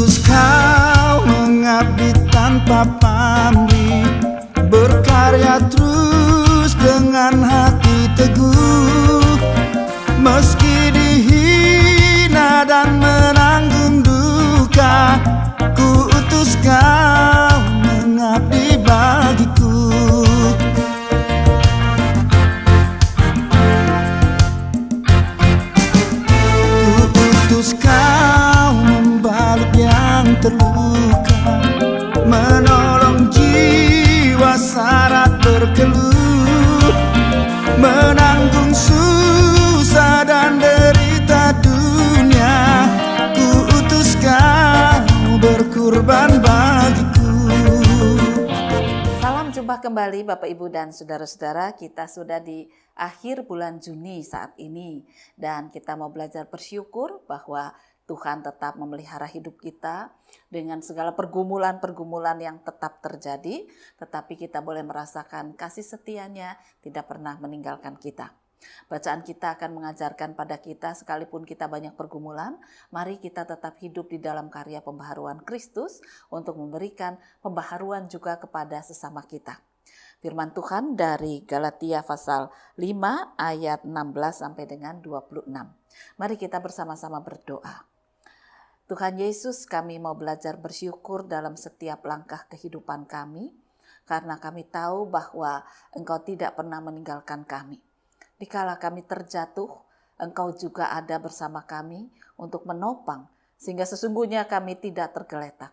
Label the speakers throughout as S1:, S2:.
S1: utus Kau mengabdi tanpa pamrih, berkarya terus dengan hati teguh. Meski dihina dan menanggung duka, ku utus Kau mengabdi bagiku. Ku utus Kau membalut yang terluka, menolong jiwa syarat berkeluh, menanggung susah dan derita dunia. Ku utus Kau berkorban bagiku.
S2: Salam jumpa kembali Bapak Ibu dan Saudara-saudara. Kita sudah di akhir bulan Juni saat ini, dan kita mau belajar bersyukur bahwa Tuhan tetap memelihara hidup kita dengan segala pergumulan-pergumulan yang tetap terjadi, tetapi kita boleh merasakan kasih setianya tidak pernah meninggalkan kita. Bacaan kita akan mengajarkan pada kita, sekalipun kita banyak pergumulan, mari kita tetap hidup di dalam karya pembaharuan Kristus untuk memberikan pembaharuan juga kepada sesama kita. Firman Tuhan dari Galatia pasal 5 ayat 16 sampai dengan 26. Mari kita bersama-sama berdoa. Tuhan Yesus, kami mau belajar bersyukur dalam setiap langkah kehidupan kami, karena kami tahu bahwa Engkau tidak pernah meninggalkan kami. Dikala kami terjatuh, Engkau juga ada bersama kami untuk menopang, sehingga sesungguhnya kami tidak tergeletak.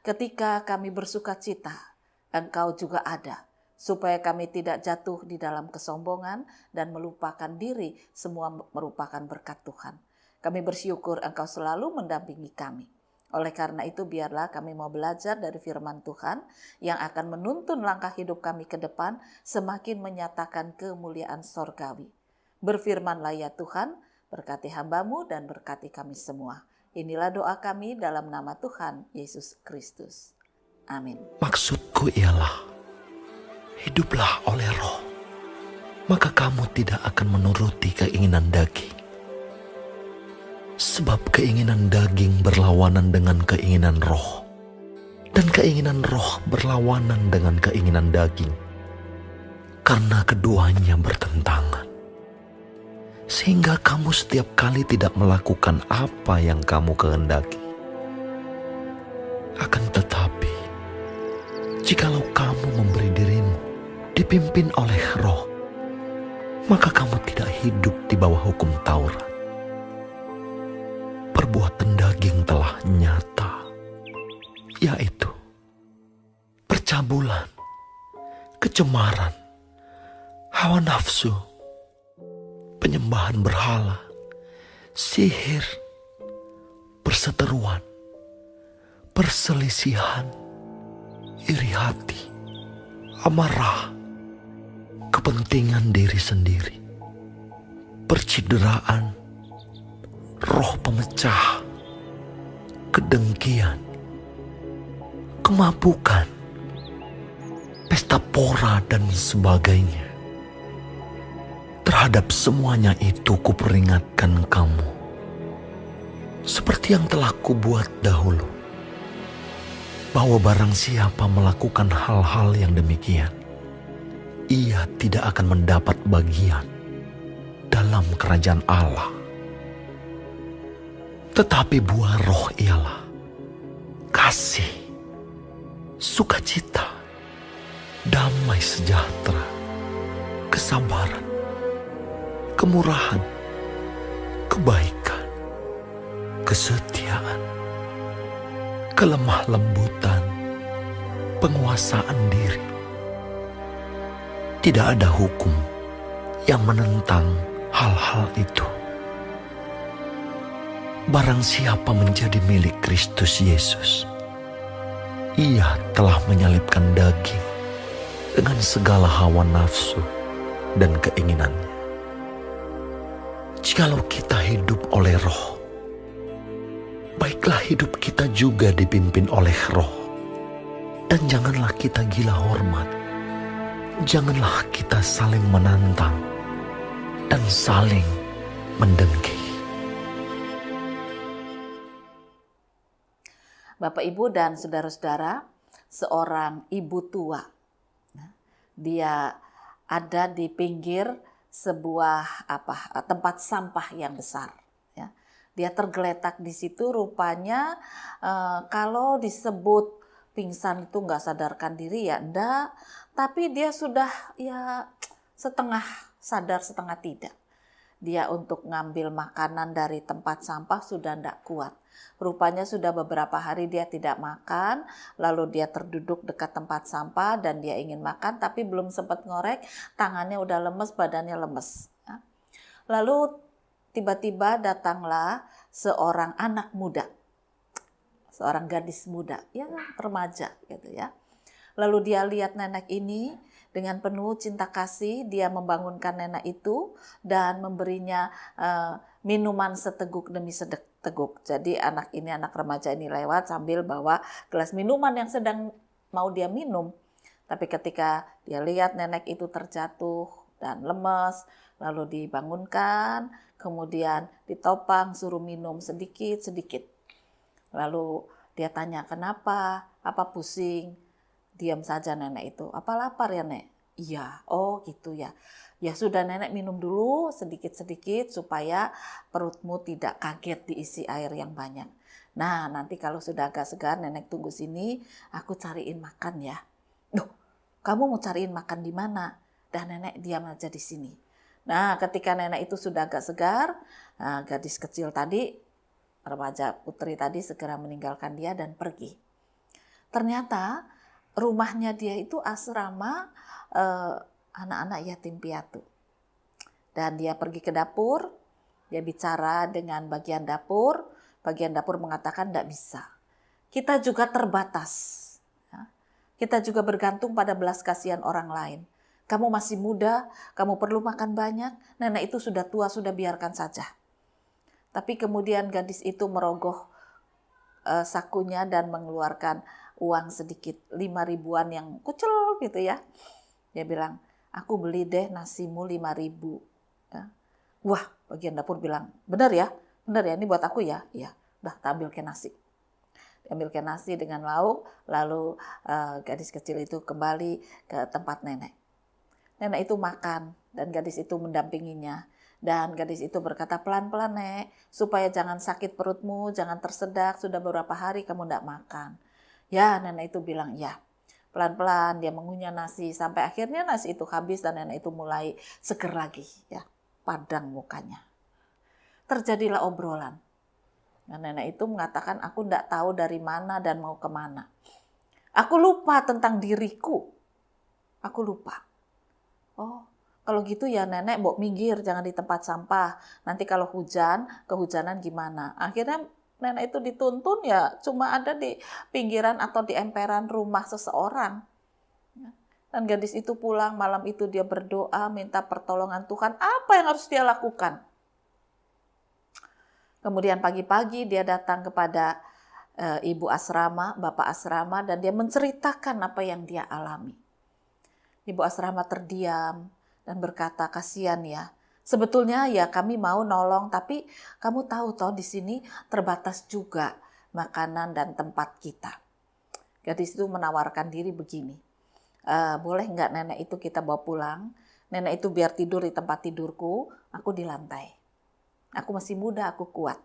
S2: Ketika kami bersuka cita, Engkau juga ada, supaya kami tidak jatuh di dalam kesombongan dan melupakan diri, semua merupakan berkat Tuhan. Kami bersyukur Engkau selalu mendampingi kami. Oleh karena itu biarlah kami mau belajar dari firman Tuhan yang akan menuntun langkah hidup kami ke depan, semakin menyatakan kemuliaan sorgawi. Berfirmanlah ya Tuhan, berkati hamba-Mu dan berkati kami semua. Inilah doa kami dalam nama Tuhan Yesus Kristus. Amin.
S3: Maksudku ialah, hiduplah oleh Roh, maka kamu tidak akan menuruti keinginan daging. Sebab keinginan daging berlawanan dengan keinginan roh, dan keinginan roh berlawanan dengan keinginan daging, karena keduanya bertentangan. Sehingga kamu setiap kali tidak melakukan apa yang kamu kehendaki. Akan tetapi, jikalau kamu memberi dirimu dipimpin oleh roh, maka kamu tidak hidup di bawah hukum Taurat. Perbuatan daging telah nyata, yaitu percabulan, kecemaran, hawa nafsu, penyembahan berhala, sihir, perseteruan, perselisihan, iri hati, amarah, kepentingan diri sendiri, percideraan, roh pemecah, kedengkian, kemabukan, pesta pora dan sebagainya. Terhadap semuanya itu kuperingatkan kamu, seperti yang telah kubuat dahulu, bahwa barang siapa melakukan hal-hal yang demikian, ia tidak akan mendapat bagian dalam kerajaan Allah. Tetapi buah roh ialah kasih, sukacita, damai sejahtera, kesabaran, kemurahan, kebaikan, kesetiaan, kelemah lembutan, penguasaan diri. Tidak ada hukum yang menentang hal-hal itu. Barang siapa menjadi milik Kristus Yesus, ia telah menyalibkan daging dengan segala hawa nafsu dan keinginannya. Jikalau kita hidup oleh Roh, baiklah hidup kita juga dipimpin oleh Roh. Dan janganlah kita gila hormat, janganlah kita saling menantang dan saling mendengki.
S2: Bapak Ibu dan saudara-saudara, seorang ibu tua. Dia ada di pinggir sebuah tempat sampah yang besar. Ya. Dia tergeletak di situ, rupanya kalau disebut pingsan itu nggak sadarkan diri ya enggak, tapi dia sudah ya setengah sadar setengah tidak. Dia untuk ngambil makanan dari tempat sampah sudah tidak kuat. Rupanya sudah beberapa hari dia tidak makan, lalu dia terduduk dekat tempat sampah dan dia ingin makan tapi belum sempat ngorek, tangannya udah lemes, badannya lemes. Lalu tiba-tiba datanglah seorang anak muda, seorang gadis muda, ya remaja gitu ya. Lalu dia lihat nenek ini dengan penuh cinta kasih, dia membangunkan nenek itu dan memberinya minuman seteguk demi seteguk. Jadi anak remaja ini lewat sambil bawa gelas minuman yang sedang mau dia minum. Tapi ketika dia lihat nenek itu terjatuh dan lemes, lalu dibangunkan, kemudian ditopang, suruh minum sedikit-sedikit. Lalu dia tanya, kenapa? Apa pusing? Diam saja nenek itu. Apa lapar ya, Nek? Iya. Oh gitu ya. Ya sudah, nenek minum dulu sedikit-sedikit supaya perutmu tidak kaget diisi air yang banyak. Nah, nanti kalau sudah agak segar, nenek tunggu sini, aku cariin makan ya. Duh, kamu mau cariin makan di mana? Dan nenek diam aja di sini. Nah, ketika nenek itu sudah agak segar, gadis kecil tadi, remaja putri tadi segera meninggalkan dia dan pergi. Ternyata rumahnya dia itu asrama anak-anak yatim piatu. Dan dia pergi ke dapur, dia bicara dengan bagian dapur mengatakan tidak bisa. Kita juga terbatas. Ya. Kita juga bergantung pada belas kasihan orang lain. Kamu masih muda, kamu perlu makan banyak, nenek itu sudah tua, sudah biarkan saja. Tapi kemudian gadis itu merogoh sakunya dan mengeluarkan uang sedikit, 5.000-an yang kucel gitu ya. Dia bilang, aku beli deh nasimu 5.000. Ya. Wah, bagian dapur bilang, benar ya, ini buat aku ya. Iya, udah ambil ke nasi. Diambil ke nasi dengan lauk, lalu gadis kecil itu kembali ke tempat nenek. Nenek itu makan dan gadis itu mendampinginya. Dan gadis itu berkata, pelan-pelan Nek, supaya jangan sakit perutmu, jangan tersedak, sudah beberapa hari kamu tidak makan. Ya, nenek itu bilang, ya. Pelan-pelan dia mengunyah nasi, sampai akhirnya nasi itu habis dan nenek itu mulai seger lagi. Ya, padang mukanya. Terjadilah obrolan. Dan nenek itu mengatakan, aku tidak tahu dari mana dan mau kemana. Aku lupa tentang diriku. Aku lupa. Oh, kalau gitu ya nenek mau minggir, jangan di tempat sampah. Nanti kalau hujan, kehujanan gimana? Akhirnya nenek itu dituntun ya cuma ada di pinggiran atau di emperan rumah seseorang. Dan gadis itu pulang, malam itu dia berdoa, minta pertolongan Tuhan. Apa yang harus dia lakukan? Kemudian pagi-pagi dia datang kepada ibu asrama, bapak asrama, dan dia menceritakan apa yang dia alami. Ibu asrama terdiam dan berkata, kasihan ya. Sebetulnya ya kami mau nolong, tapi kamu tahu toh di sini terbatas juga makanan dan tempat kita. Gadis itu menawarkan diri begini, boleh nggak nenek itu kita bawa pulang? Nenek itu biar tidur di tempat tidurku, aku di lantai. Aku masih muda, aku kuat.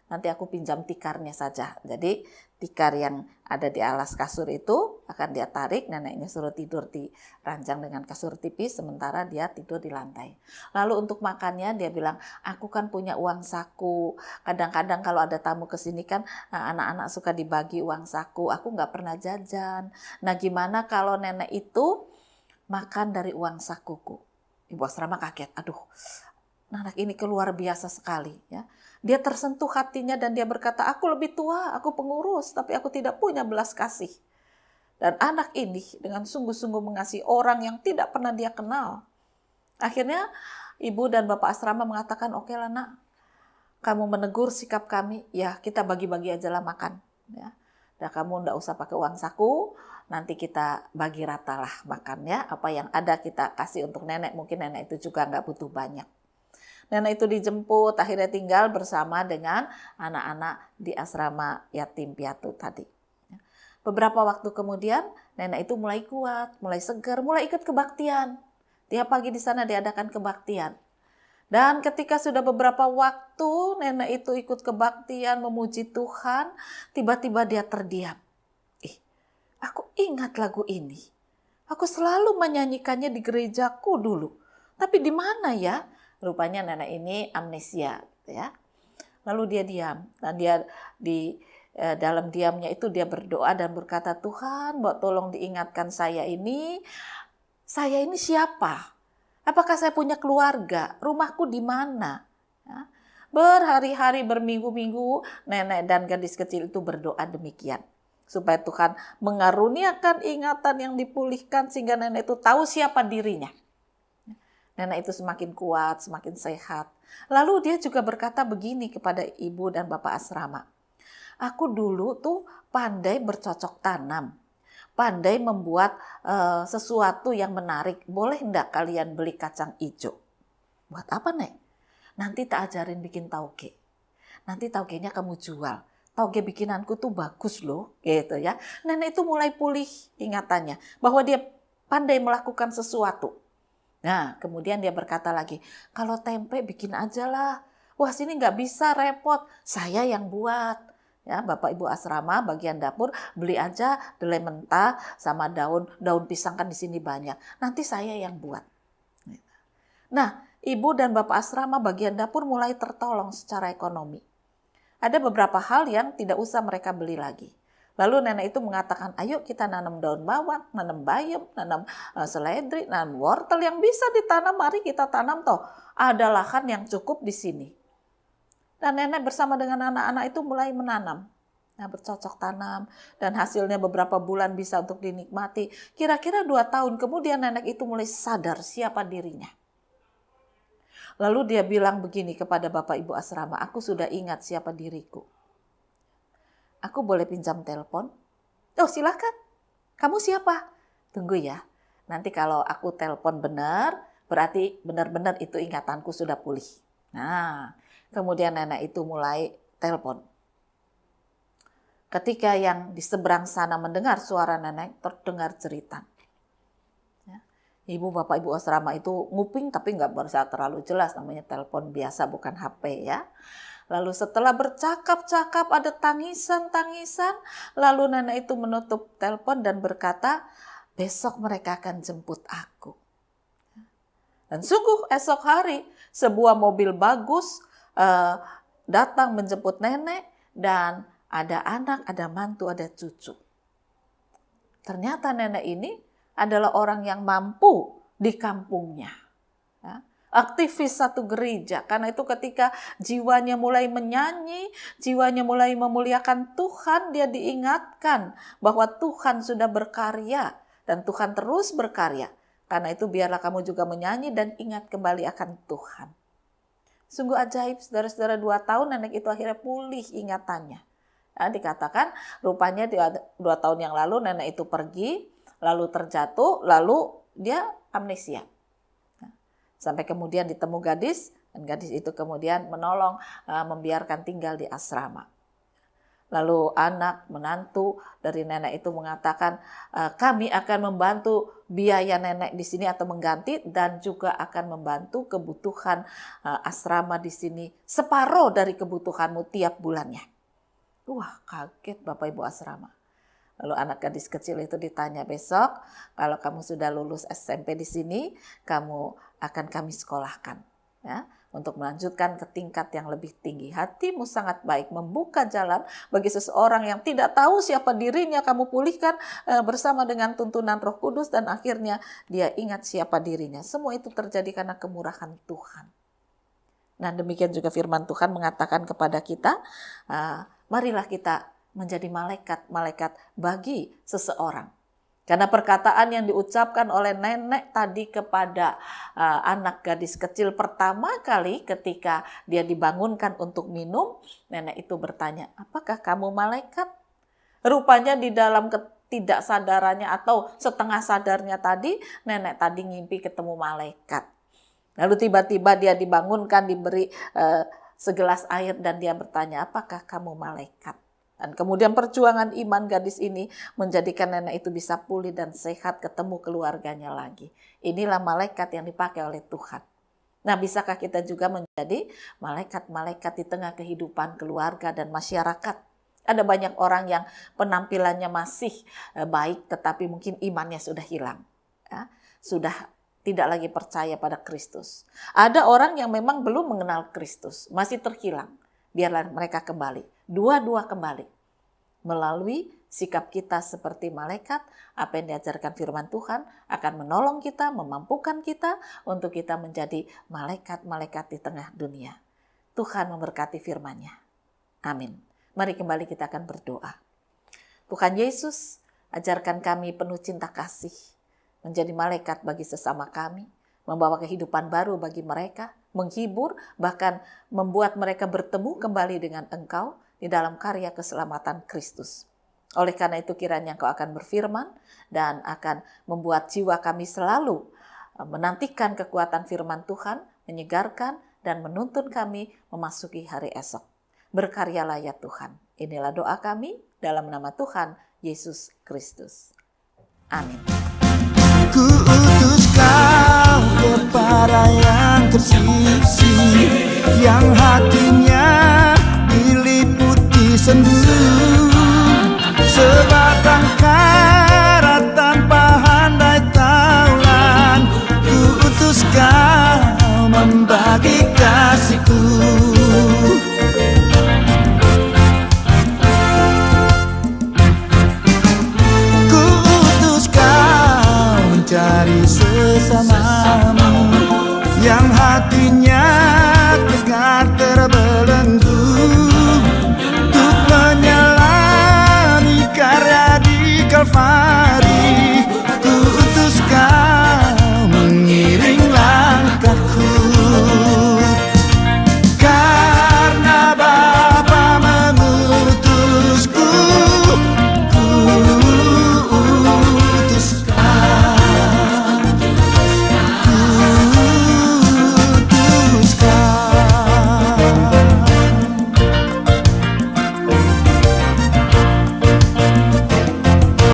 S2: Nanti aku pinjam tikarnya saja. Jadi tikar yang ada di alas kasur itu akan dia tarik, neneknya suruh tidur di ranjang dengan kasur tipis, sementara dia tidur di lantai. Lalu untuk makannya dia bilang, aku kan punya uang saku. Kadang-kadang kalau ada tamu ke sini kan anak-anak suka dibagi uang saku. Aku nggak pernah jajan. Nah gimana kalau nenek itu makan dari uang sakuku? Ibu asrama kaget, aduh anak ini luar biasa sekali ya. Dia tersentuh hatinya dan dia berkata, aku lebih tua, aku pengurus, tapi aku tidak punya belas kasih. Dan anak ini dengan sungguh-sungguh mengasihi orang yang tidak pernah dia kenal. Akhirnya ibu dan bapak asrama mengatakan, oke lah nak, kamu menegur sikap kami, ya kita bagi-bagi aja lah makan. Ya. Dan kamu enggak usah pakai uang saku, nanti kita bagi rata lah makannya. Apa yang ada kita kasih untuk nenek, mungkin nenek itu juga enggak butuh banyak. Nenek itu dijemput, akhirnya tinggal bersama dengan anak-anak di asrama yatim piatu tadi. Beberapa waktu kemudian nenek itu mulai kuat, mulai segar, mulai ikut kebaktian. Tiap pagi di sana diadakan kebaktian. Dan ketika sudah beberapa waktu nenek itu ikut kebaktian memuji Tuhan, tiba-tiba dia terdiam. Aku ingat lagu ini. Aku selalu menyanyikannya di gerejaku dulu. Tapi di mana ya? Rupanya nenek ini amnesia, ya. Lalu dia diam dan dia di dalam diamnya itu dia berdoa dan berkata, Tuhan, tolong diingatkan saya ini siapa? Apakah saya punya keluarga? Rumahku di mana? Ya. Berhari-hari, berminggu-minggu, nenek dan gadis kecil itu berdoa demikian. Supaya Tuhan mengaruniakan ingatan yang dipulihkan sehingga nenek itu tahu siapa dirinya. Nenek itu semakin kuat, semakin sehat. Lalu dia juga berkata begini kepada ibu dan bapak asrama. Aku dulu tuh pandai bercocok tanam. Pandai membuat sesuatu yang menarik. Boleh enggak kalian beli kacang hijau? Buat apa, Nek? Nanti tak ajarin bikin tauge. Nanti taugenya kamu jual. Tauge bikinanku tuh bagus loh, gitu ya. Nenek itu mulai pulih ingatannya bahwa dia pandai melakukan sesuatu. Nah, kemudian dia berkata lagi, kalau tempe bikin aja lah. Wah, sini nggak bisa, repot. Saya yang buat. Ya, Bapak Ibu asrama bagian dapur beli aja delai mentah sama daun pisang kan di sini banyak. Nanti saya yang buat. Nah, Ibu dan Bapak asrama bagian dapur mulai tertolong secara ekonomi. Ada beberapa hal yang tidak usah mereka beli lagi. Lalu nenek itu mengatakan, ayo kita nanam daun bawang, nanam bayam, nanam seledri, nanam wortel yang bisa ditanam, mari kita tanam toh. Ada lahan yang cukup di sini. Dan nenek bersama dengan anak-anak itu mulai menanam. Nah, bercocok tanam dan hasilnya beberapa bulan bisa untuk dinikmati. Kira-kira 2 tahun kemudian nenek itu mulai sadar siapa dirinya. Lalu dia bilang begini kepada Bapak Ibu asrama, aku sudah ingat siapa diriku. Aku boleh pinjam telepon? Oh, silakan. Kamu siapa? Tunggu ya. Nanti kalau aku telepon benar, berarti benar-benar itu ingatanku sudah pulih. Nah, kemudian nenek itu mulai telepon. Ketika yang di seberang sana mendengar suara nenek, terdengar jeritan. Ya. Ibu, Bapak, Ibu asrama itu nguping tapi nggak bisa terlalu jelas, namanya telepon biasa bukan HP ya. Lalu setelah bercakap-cakap ada tangisan-tangisan, lalu nenek itu menutup telepon dan berkata, besok mereka akan jemput aku. Dan sungguh esok hari sebuah mobil bagus datang menjemput nenek dan ada anak, ada mantu, ada cucu. Ternyata nenek ini adalah orang yang mampu di kampungnya. Ya. Aktivis satu gereja. Karena itu ketika jiwanya mulai menyanyi, jiwanya mulai memuliakan Tuhan, dia diingatkan bahwa Tuhan sudah berkarya dan Tuhan terus berkarya. Karena itu biarlah kamu juga menyanyi dan ingat kembali akan Tuhan. Sungguh ajaib, saudara-saudara, 2 tahun nenek itu akhirnya pulih ingatannya. Nah, dikatakan rupanya 2 tahun yang lalu nenek itu pergi, lalu terjatuh, lalu dia amnesia. Sampai kemudian ditemu gadis, dan gadis itu kemudian menolong, membiarkan tinggal di asrama. Lalu anak, menantu dari nenek itu mengatakan, kami akan membantu biaya nenek di sini atau mengganti dan juga akan membantu kebutuhan asrama di sini separuh dari kebutuhanmu tiap bulannya. Wah, kaget Bapak Ibu asrama. Lalu anak gadis kecil itu ditanya, besok kalau kamu sudah lulus SMP di sini, kamu akan kami sekolahkan. Ya, untuk melanjutkan ke tingkat yang lebih tinggi. Hatimu sangat baik, membuka jalan bagi seseorang yang tidak tahu siapa dirinya, kamu pulihkan bersama dengan tuntunan Roh Kudus dan akhirnya dia ingat siapa dirinya. Semua itu terjadi karena kemurahan Tuhan. Nah, demikian juga firman Tuhan mengatakan kepada kita, marilah kita menjadi malaikat-malaikat bagi seseorang. Karena perkataan yang diucapkan oleh nenek tadi kepada anak gadis kecil pertama kali ketika dia dibangunkan untuk minum, nenek itu bertanya, apakah kamu malaikat? Rupanya di dalam ketidaksadarannya atau setengah sadarnya tadi, nenek tadi ngimpi ketemu malaikat. Lalu tiba-tiba dia dibangunkan, diberi segelas air dan dia bertanya, apakah kamu malaikat? Dan kemudian perjuangan iman gadis ini menjadikan nenek itu bisa pulih dan sehat, ketemu keluarganya lagi. Inilah malaikat yang dipakai oleh Tuhan. Nah, bisakah kita juga menjadi malaikat-malaikat di tengah kehidupan keluarga dan masyarakat? Ada banyak orang yang penampilannya masih baik, tetapi mungkin imannya sudah hilang. Ya, sudah tidak lagi percaya pada Kristus. Ada orang yang memang belum mengenal Kristus, masih terhilang. Biarlah mereka kembali. Dua-dua kembali. Melalui sikap kita seperti malaikat, apa yang diajarkan firman Tuhan akan menolong kita, memampukan kita untuk kita menjadi malaikat-malaikat di tengah dunia. Tuhan memberkati firman-Nya. Amin. Mari kembali kita akan berdoa. Tuhan Yesus, ajarkan kami penuh cinta kasih, menjadi malaikat bagi sesama kami, membawa kehidupan baru bagi mereka, menghibur, bahkan membuat mereka bertemu kembali dengan Engkau di dalam karya keselamatan Kristus. Oleh karena itu kiranya Engkau akan berfirman dan akan membuat jiwa kami selalu menantikan kekuatan firman Tuhan, menyegarkan dan menuntun kami memasuki hari esok. Berkaryalah ya Tuhan. Inilah doa kami dalam nama Tuhan Yesus Kristus. Amin.
S1: Ku utus kau kepada yang tersisih, yang hatinya diliputi sendu.